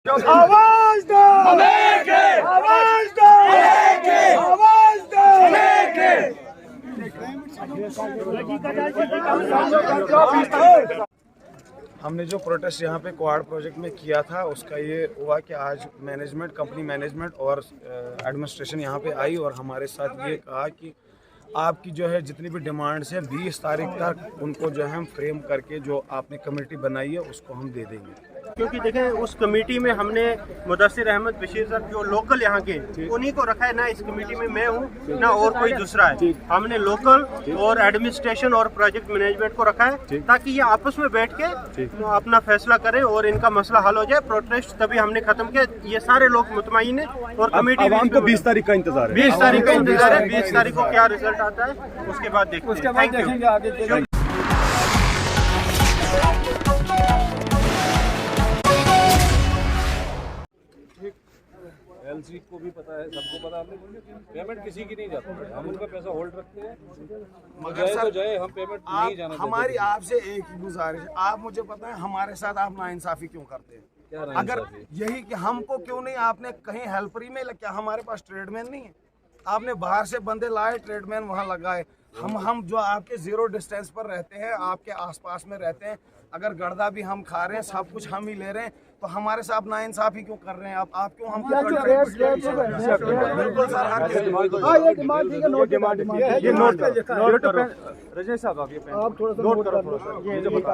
आवाज दो, आवाज दो, आवाज दो। हमने जो प्रोटेस्ट यहाँ पे क्वाड प्रोजेक्ट में किया था उसका ये हुआ कि आज मैनेजमेंट, कंपनी मैनेजमेंट और एडमिनिस्ट्रेशन यहाँ पे आई और हमारे साथ ये कहा कि आपकी जो है जितनी भी डिमांड्स है 20 तारीख तक उनको जो है हम फ्रेम करके जो आपने कमेटी बनाई है उसको हम दे देंगे। क्योंकि देखें उस कमेटी में हमने मुदस्सिर अहमद बशीर साहब जो लोकल यहाँ के उन्हीं को रखा है, ना इस कमेटी में मैं हूँ ना और कोई दूसरा है। हमने लोकल और एडमिनिस्ट्रेशन और प्रोजेक्ट मैनेजमेंट को रखा है ताकि ये आपस में बैठ के अपना फैसला करें और इनका मसला हल हो जाए। प्रोटेस्ट तभी हमने खत्म किया, ये सारे लोग मुतमईन है और कमेटी को 20 तारीख का इंतजार है। 20 तारीख का इंतजार है। 20 तारीख को क्या रिजल्ट आता है उसके बाद देखते हैं। Thank you. एलसी को भी पता है, सबको पता है, पेमेंट किसी की नहीं जाती है। हम उनका पैसा होल्ड रखते हैं, मगर सर जाए हम पेमेंट नहीं जाना देते। हमारी आपसे एक ही गुजारिश, आप मुझे पता है हमारे साथ आप नाइंसाफी क्यों करते हैं? अगर यही कि हमको क्यों नहीं, आपने कहीं हेल्परी में क्या हमारे पास ट्रेडमैन नहीं है? आपने बाहर से बंदे लाए, ट्रेडमैन वहाँ लगाए। हम जो आपके जीरो डिस्टेंस पर रहते हैं, आपके आसपास में रहते हैं, अगर गर्दा भी हम खा रहे हैं, सब कुछ हम ही ले रहे हैं, तो हमारे साथ नाइंसाफी क्यों कर रहे हैं आप क्यों हमको? बिल्कुल सर, ये नोट रजनी साहब आप थोड़ा सा नोट करो। ये जो बता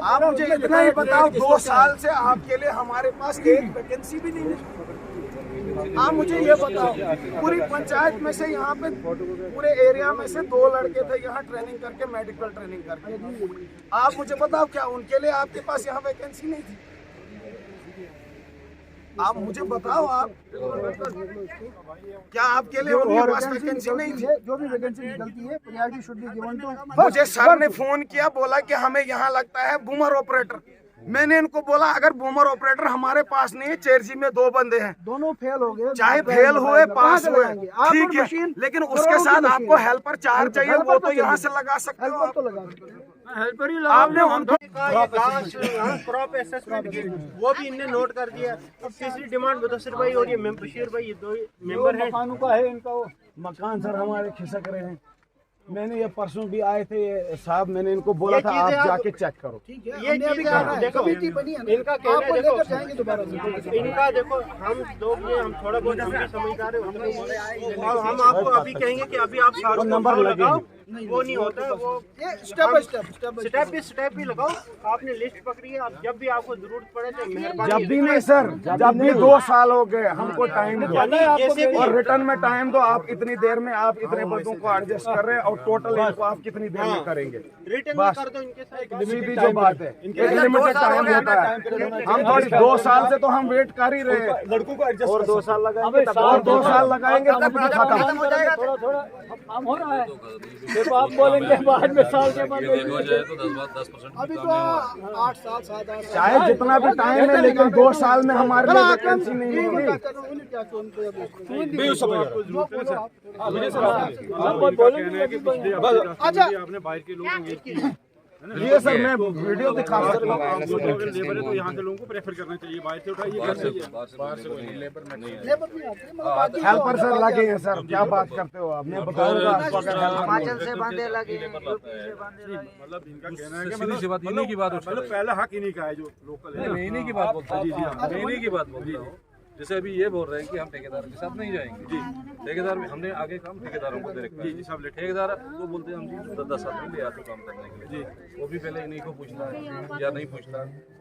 आप मुझे इतना ही बताओ, 2 साल से आपके लिए हमारे पास एक वैकेंसी भी नहीं है। आप मुझे ये बताओ, पूरी पंचायत में से यहाँ पे पूरे एरिया में से 2 लड़के थे यहाँ ट्रेनिंग करके, मेडिकल ट्रेनिंग करके। आप मुझे बताओ क्या उनके लिए आपके पास यहाँ वैकेंसी नहीं थी? आप मुझे बताओ, आप क्या आपके लिए उनके पास वैकेंसी नहीं थी? जो भी वैकेंसी निकलती है priority should be given to. मुझे सर ने फोन किया, बोला कि हमें यहाँ लगता है बूमर ऑपरेटर। मैंने इनको बोला अगर बूमर ऑपरेटर हमारे पास नहीं है, चेरसी में 2 बंदे हैं, दोनों फेल हो गए, चाहे फेल हुए पास हुए ठीक है, लेकिन उसके साथ आपको हेल्पर 4 चाहिए, वो तो यहाँ से लगा सकते हो आप। आपने उनको क्रॉप असेसमेंट की वो भी इनने नोट कर दिया। अब तीसरी डिमांड मुदस्सिर भाई और ये बशीर भाई, ये 2 मेंबर हैं। मकानों का है इनका, वो मकान सर हमारे खिसक रहे हैं। मैंने ये परसों भी आए थे ये साहब, मैंने इनको बोला था आप जाके चेक करो। ठीक है, ये चीजें देखो, इनका कहना है, देखो जाएंगे दोबारा से। इनका देखो, हम लोग हम थोड़ा बहुत हम भी समझदार है, और हम आपको अभी कहेंगे कि अभी आप सारों नंबर लगाओ, वो नहीं होता है। वो स्टेप बाय स्टेप भी लगाओ। आपने लिस्ट पकड़ी है, आप जब भी आपको जरूरत पड़े तो मेहरबानी। जब भी नहीं सर, जब भी 2 साल हो गए, हमको टाइम दो और रिटर्न में टाइम दो। आप इतनी देर में आप इतने बंदों को एडजस्ट कर रहे हैं और टोटल इनको आप कितनी देर में करेंगे? रिटर्न में कर दो इनके साथ। सीधी जो बात है, एक लिमिटेड टाइम होता है। हम थोड़ी 2 साल से तो हम वेट कर ही रहे हैं। लड़कों को एडजस्ट और 2 साल लगाएंगे और 2 साल लगाएंगे तब खत्म हो जाएगा। थोड़ा काम हो रहा है, सिर्फ आप बोलेंगे बाद में साल के बाद देखा जाए तो 10% अभी तो 8 साल 7-8 चाहे जितना भी टाइम है, लेकिन 2 साल में हमारे लिए वैकेंसी नहीं मिली। अच्छा आपने बाहर के लोग ये सर मैं वीडियो दिखा सकता हूँ। लेबर है तो यहाँ के लोगों को प्रेफर करना चाहिए, बाहर से उठाइए। हेल्पर सर लगे हैं सर, क्या बात करते हो आप? मैं बताऊंगा आपको अगर हिमाचल से बांधे लगे, मतलब इनका कहना है कि सीधी सी बात, इन्हीं की बात उठा रहे हैं। पहला हक इन्हीं का है जो लोकल है। मैं इन्हीं की बात बोलता हूँ, मैं इन्हीं की बात बोलता हूँ। जैसे अभी ये बोल रहे हैं कि हम ठेकेदारों के साथ नहीं जाएंगे। जी, ठेकेदार में हमने आगे काम ठेकेदारों को दे रखा है। जी, सब ठेकेदार वो बोलते हैं हम जी 10 आदमी ले आते काम करने के लिए। जी, वो भी पहले इन्हीं को पूछता है या नहीं पूछता,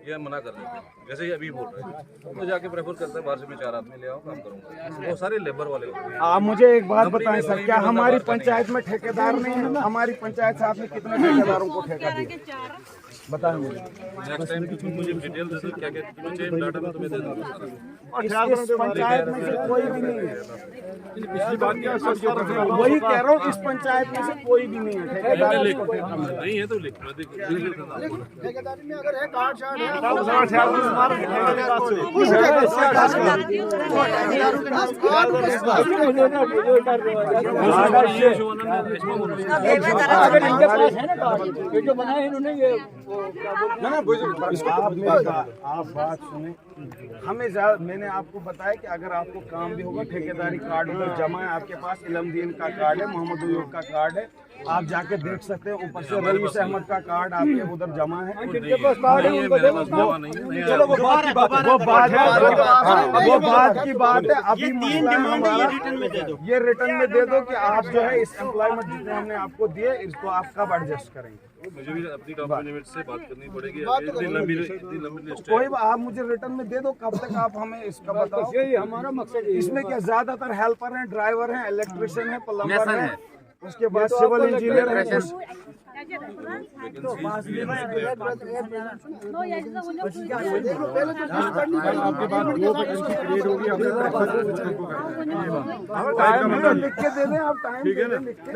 ये मना कर देते हैं। जैसे ही अभी बोल रहे हैं तो जाके प्रेफर करते हैं बाहर से मैं 4 आदमी ले आओ काम करूँगा। वो सारे लेबर वाले होते हैं। आप मुझे एक बात बताएं सर, क्या हमारी पंचायत में ठेकेदार नहीं है? हमारी पंचायत से आपने कितने ठेकेदारों को ठेका दिया बताएं मुझे। नेक्स्ट टाइम मुझे डिटेल दे दो, क्या क्या चाहिए डाटा में तुम्हें दे दूँगा। इस पंचायत में से कोई भी नहीं है। पिछली बार क्या वही कह रहा हूँ, इस पंचायत में से कोई भी नहीं है ठेकेदार। नहीं है तो लिख ठेकेदारी में अगर है कार्ड शार्ड है जो बनाए इन्होंने ये आप बात सुने, मैंने आपको बताया कि अगर आपको काम भी होगा, ठेकेदारी कार्ड उधर जमा है आपके पास, इलमदीन का कार्ड है, मोहम्मद अयूब का कार्ड है, आप जाके देख सकते हैं। ऊपर से रईस अहमद का कार्ड आपके उधर जमा है। चलो वो बात की बात है। अभी तीन डिमांड है, ये रिटर्न में दे दो। ये रिटर्न में दे दो कि आप जो है इस एम्प्लॉयमेंट जितने हमने आपको दिए इसको आप कब एडजस्ट करेंगे। मुझे भी अपनी कंपनी लिमिट से बात करनी पड़ेगी। इतनी लंबी लिस्ट है। कोई आप मुझे रिटर्न में दे दो, कब तक आप हमें इसका बताओ। यही हमारा मकसद है। इसमें क्या ज्यादातर हेल्पर हैं, ड्राइवर हैं, इलेक्ट्रिशियन है, प्लम्बर है, उसके बाद सिविल इंजीनियर है। लिख के दे दें आप, टाइम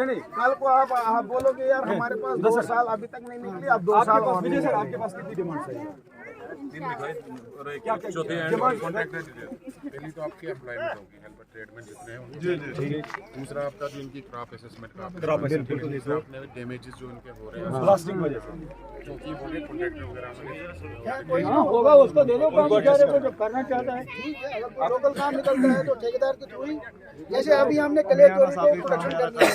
नहीं, कल को आप बोलोगे यार हमारे पास 2 साल अभी तक नहीं निकली, आप 2 साल और विजय सर आपके पास कितनी डिमांड है? तीन लिखाए और एक चौथे एंड कॉन्ट्रैक्ट पहली तो आपकी एम्प्लॉयमेंट होगी, हेल्पर ट्रेडमेंट जितने हैं। दूसरा आपका जो इनकी क्रॉप असेसमेंट आपने डैमेजेस जो इनके हो रहे हैं ब्लास्टिंग वजह से चौकी बोले कॉन्ट्रैक्टर वगैरह हाँ होगा, उसको दे दो काम बेचारे को जो करना चाहता है। अगर लोकल काम निकलता है तो ठेकेदार के थ्रू ही, जैसे अभी हमने कले चोरी को प्रोडक्शन करनी है।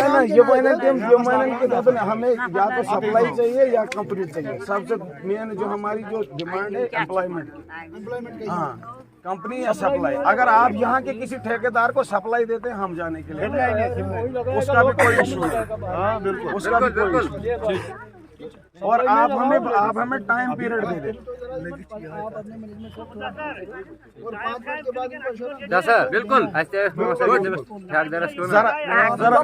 ना ये मैंने के दर्जन हमें या तो सप्लाई चाहिए या कंपनी चाहिए। सबसे मेन जो हमारी जो डिमांड है एम्प्लॉयमेंट की, हाँ कंपनी या सप्लाई। अगर आप यहाँ के किसी ठेकेदार को सप्लाई देते हैं हम जाने के लिए, उसका भी कोई इशू नहीं। हाँ बिल्कुल, उसका भी कोई इशू नहीं। और आप हमें टाइम पीरियड दे दें। बिल्कुल जरा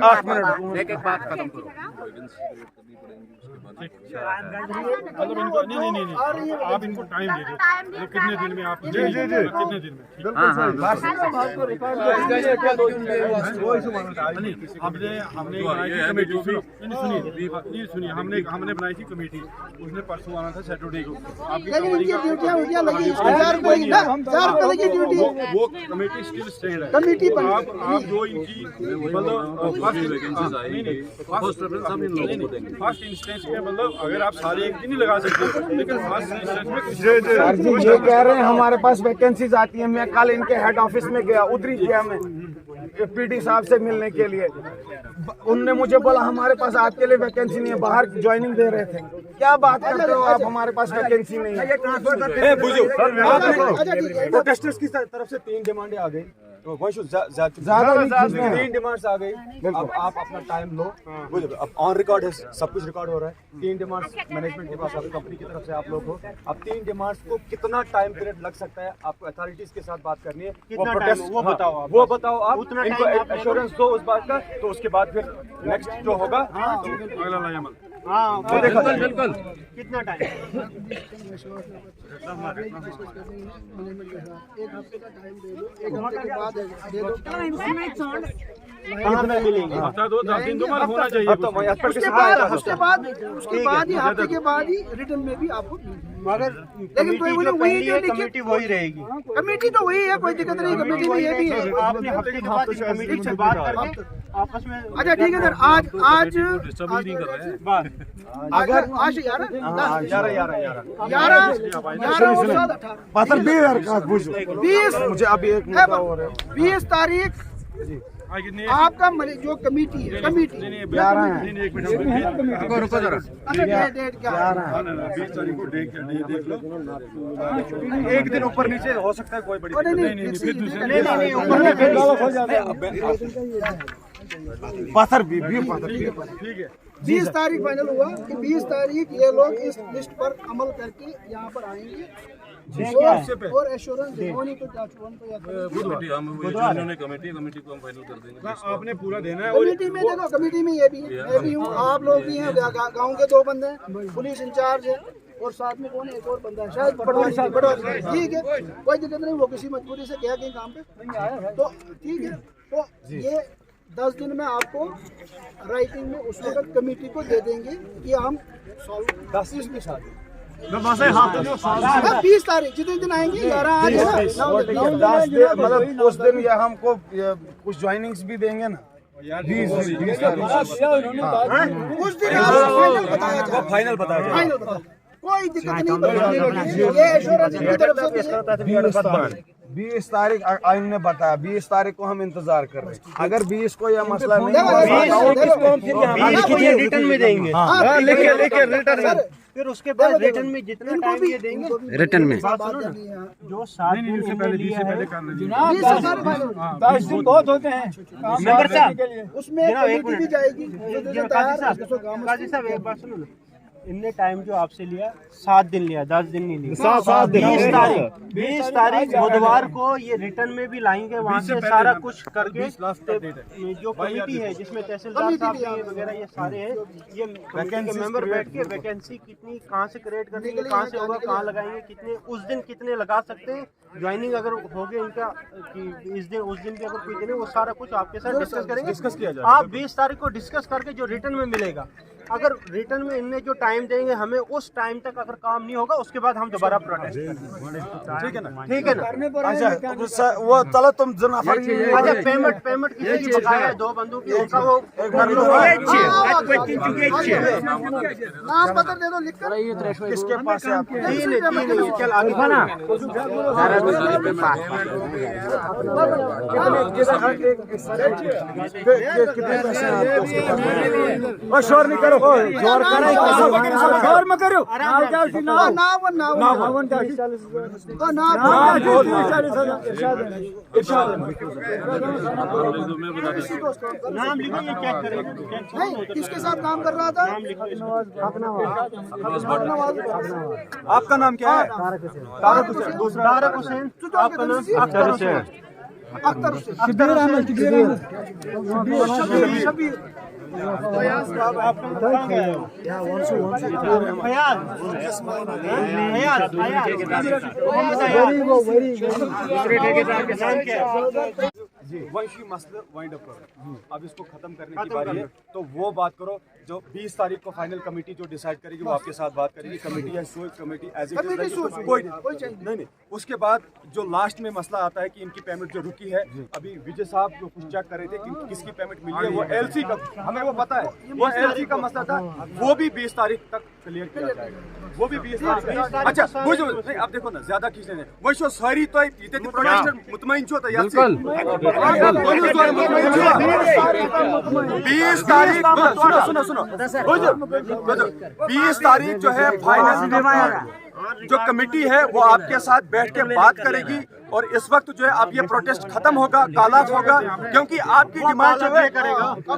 8 मिनट एक बात खत्म करो। नहीं आप इनको टाइम दे दो, कितने दिन में आप कितने दिन में हमने बनाई थी कमेटी, उसने परसों आना था सैटरडे को। वो कमेटी स्टिल स्टैंड है। कमेटी आप जो इनकी फर्स्ट इंस्टेंस में मतलब अगर आप सारे एक दिन नहीं लगा सकते, लेकिन फर्स्ट इंस्टेंस में सर जी ये कह रहे हैं हमारे पास वैकेंसीज आती हैं। मैं कल इनके हेड ऑफिस में गया, उधरी गया मैं पीडी साहब से मिलने के लिए। उनने मुझे बोला हमारे पास आपके लिए वैकेंसी नहीं है, बाहर ज्वाइनिंग दे रहे थे। क्या बात करते हो आप, हमारे पास वैकेंसी नहीं है। प्रोटेस्टर्स की तरफ से 3 डिमांडें आ गई, ज्यादा 3 डिमांड्स आ गई। अब आप अपना टाइम लो, अब ऑन रिकॉर्ड है, सब कुछ रिकॉर्ड हो रहा है। 3 डिमांड्स मैनेजमेंट के पास, कंपनी की तरफ से आप लोग हो। अब 3 डिमांड्स को कितना टाइम पीरियड लग सकता है, आपको अथॉरिटीज के साथ बात करनी है। वो बताओ आप इनको एश्योरेंस दो उस बात का, तो उसके बाद फिर नेक्स्ट जो होगा अगला लायामल। हाँ वो देखा जाए। बिल्कुल। कितना टाइम? एक हफ्ते का टाइम दे दो, 1 हफ्ते के बाद दे दो। कहाँ पे मिलेंगे? हफ्ता 2-10 दिन तो होना चाहिए। उसके बाद ही हफ्ते के बाद ही रिटर्न में भी आपको मगर लेकिन कोई बोले वही जो कमेटी वही रहेगी। कमेटी तो वही है, कोई दिक्कत नहीं। कमेटी में ये भी है। आपने हफ्ते के बाद कमेटी से बात करके आपस में। अच्छा ठीक है सर, आज डिस्टर्ब नहीं कर रहे हैं। अगर आज 11 पत्थर 20 मुझे अभी एक मुद्दा और है। 20 तारीख आपका जो कमेटी है, कमेटी 11 है। रुको जरा, अच्छा डेट क्या है? 20 तारीख को देख लो। एक दिन ऊपर नीचे हो सकता है, कोई बड़ी पत्थर भी ठीक है। 20 तारीख फाइनल हुआ कि 20 तारीख ये लोग इस लिस्ट पर अमल करके यहाँ पर आएंगे और एश्योरेंस होनी तो कमेटी हम इन्होंने कमेटी को हम फाइनल कर देंगे। आपने पूरा देना है। कमेटी में देखो, कमेटी में ये भी है, मैं भी हूँ, आप लोग भी हैं, गाँव के 2 बंदे हैं, पुलिस इंचार्ज है और साथ में कौन है, एक और बंदा है शायद पटवारी। ठीक है, कोई दिक्कत नहीं, वो किसी मजबूरी से गया कहीं काम पे, तो ठीक है। तो ये 10 दिन में आपको राइटिंग में उस वक्त कमेटी को दे देंगे कि हम 10 के साथ 20 तारीख जितने दिन आएंगे 11 आज है ना, 10 दिन मतलब उस दिन या हमको कुछ ज्वाइनिंग्स भी देंगे ना। 20 उस दिन फाइनल बताया जाए। कोई दिक्कत नहीं, ये एश्योरेंस की तरफ से 20 तारीख आइन ने बताया, 20 तारीख को हम इंतजार कर रहे हैं। अगर 20 को यह मसला नहीं रिटर्न में देंगे, लेके रिटर्न, फिर उसके बाद रिटर्न में जितना टाइम ये देंगे रिटर्न में जो 7 दिन इन्होंने लिया है, 10 दिन बहुत होते हैं मेंबर साहब उसमें कमेटी भी जाएगी। काजी साहब एक बात सुनो ना, इनने टाइम जो आपसे लिया 7 दिन लिया, 10 दिन नहीं लिया। 20 तारीख बुधवार को ये रिटर्न में भी लाएंगे, वहाँ से सारा कुछ करके जो कमेटी है जिसमें तहसीलदार साहब भी वगैरह ये सारे हैं, ये कमेटी के मेंबर बैठ के वैकेंसी कितनी कहाँ से क्रिएट करेंगे, कहाँ से होगा, कहाँ लगाएंगे, कितने उस दिन कितने लगा सकते हैं, ज्वाइनिंग अगर हो गया इनका कि इस दिन उस दिन भी अगर कोई दिन है, वो सारा कुछ आपके साथ डिस्कस करेंगे। डिस्कस किया जाए। आप 20 तारीख को डिस्कस करके जो रिटर्न में मिलेगा, अगर रिटर्न में इनने जो टाइम देंगे हमें, उस टाइम तक अगर काम नहीं होगा उसके बाद हम दोबारा प्रोटेस्ट करेंगे। ठीक है ना, ठीक है ना। अच्छा वो चलो तुम अच्छा पेमेंट किसी की बकाया है 2 बंदों की, उनका वो नाम पत्र दे दो लिखकर। किसके पास है आपके? तीन है, चल आगे खाना कितने पैसे हैं आपको? शोर नहीं करो, शोर मत करो। नाम लिखो, ये चेक करेंगे। नहीं, किसके साथ काम कर रहा था? आपका नाम क्या है? तारक हुसैन। दूसरा तारक हुसैन, आपका नाम? अख्तर हुसैन। शबीर अहमद, शबीर जी वंशी मसला वाइंड अप करो, अब इसको खत्म करने की बारी है। तो वो बात करो जो 20 तारीख को फाइनल कमेटी जो डिसाइड करेगी वो आपके साथ बात करेगी। कमेटी या सोच कमेटी एज इट इज कोई नहीं। उसके बाद जो लास्ट में मसला आता है कि इनकी पेमेंट जो रुकी है, अभी विजय साहब जो कुछ चेक कर रहे थे कि किसकी पेमेंट मिली है, वो एलसी का, हमें वो पता है, वो एलसी का मसला था, वो भी 20 तारीख तक क्लियर किया जाएगा। वो भी 20 तारीख। अच्छा वो जो नहीं, अब देखो ना ज्यादा खींचने ने वो शो सारी तो इतने प्रोडक्शन मुतमईन छो था 20 तारीख सुनो 20 तारीख जो है फाइनल जो कमेटी है वो आपके साथ बैठ के बात करेगी, और इस वक्त जो है अब ये प्रोटेस्ट खत्म होगा, कालाफ होगा, क्योंकि आपकी डिमांड जो है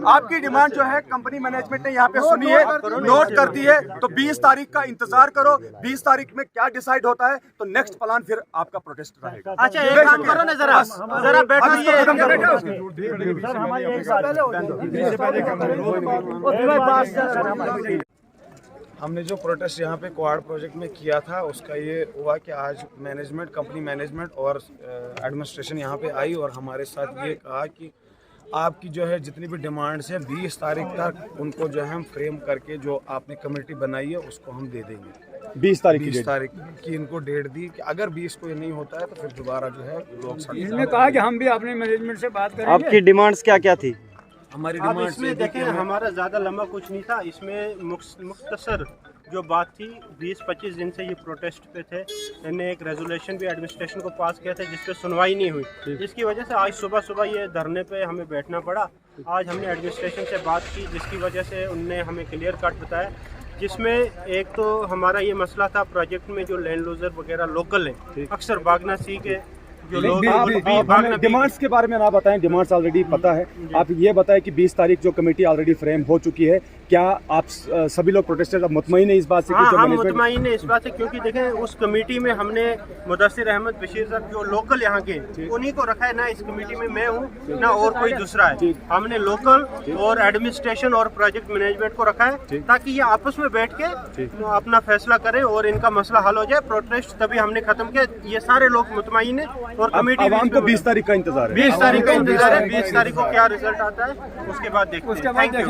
आपकी डिमांड जो है कंपनी मैनेजमेंट ने यहाँ पे सुनी है, नोट कर दी है। तो 20 तारीख का इंतजार करो, 20 तारीख में क्या डिसाइड होता है तो नेक्स्ट प्लान फिर आपका प्रोटेस्ट रहेगा। अच्छा एक काम करो ना, जरा बैठो। हमने जो प्रोटेस्ट यहाँ पे क्वाड प्रोजेक्ट में किया था उसका ये हुआ कि आज मैनेजमेंट, कंपनी मैनेजमेंट और एडमिनिस्ट्रेशन यहाँ पे आई और हमारे साथ ये कहा कि आपकी जो है जितनी भी डिमांड्स हैं 20 तारीख तक उनको जो है हम फ्रेम करके जो आपने कमेटी बनाई है उसको हम दे देंगे। 20 तारीख की इनको डेट दी कि अगर 20 को ये नहीं होता है तो फिर दोबारा जो है लोग इन्होंने कहा कि हम भी अपने मैनेजमेंट से बात करेंगे। आपकी डिमांड्स क्या क्या थी? हमारी अब डिमांड इसमें देखें हमारा ज़्यादा लंबा कुछ नहीं था, इसमें मुख्तसर जो बात थी 20-25 दिन से ये प्रोटेस्ट पे थे, इन्हें एक रेजोल्यूशन भी एडमिनिस्ट्रेशन को पास किया था जिस पे सुनवाई नहीं हुई, जिसकी वजह से आज सुबह ये धरने पे हमें बैठना पड़ा। आज हमने एडमिनिस्ट्रेशन से बात की जिसकी वजह से उनने हमें क्लियर कट बताया, जिसमें एक तो हमारा ये मसला था प्रोजेक्ट में जो लैंड लूजर वगैरह लोकल हैं, अक्सर बागना सी के जो लोग डिमांड्स के बारे में ना बताएं, डिमांड्स ऑलरेडी पता है। आप ये बताएं कि 20 तारीख जो कमेटी ऑलरेडी फ्रेम हो चुकी है, क्या आप सभी लोग प्रोटेस्टर्स मुतमईन है इस बात से? हाँ, हम मुतमईन है इस बात से, क्योंकि देखें उस कमेटी में हमने मुदस्सिर अहमद बशीर साहब जो लोकल यहाँ के उन्हीं को रखा है, ना इस कमेटी में मैं हूँ ना और कोई दूसरा है। हमने लोकल और एडमिनिस्ट्रेशन और प्रोजेक्ट मैनेजमेंट को रखा है ताकि ये आपस में बैठ के अपना फैसला करें और इनका मसला हल हो जाए। प्रोटेस्ट तभी हमने खत्म किया, ये सारे लोग मुतमईन है और कमेटी को 20 तारीख का इंतजार है। 20 तारीख का इंतजार है, 20 तारीख को क्या रिजल्ट आता है उसके बाद देखते हैं। Thank you.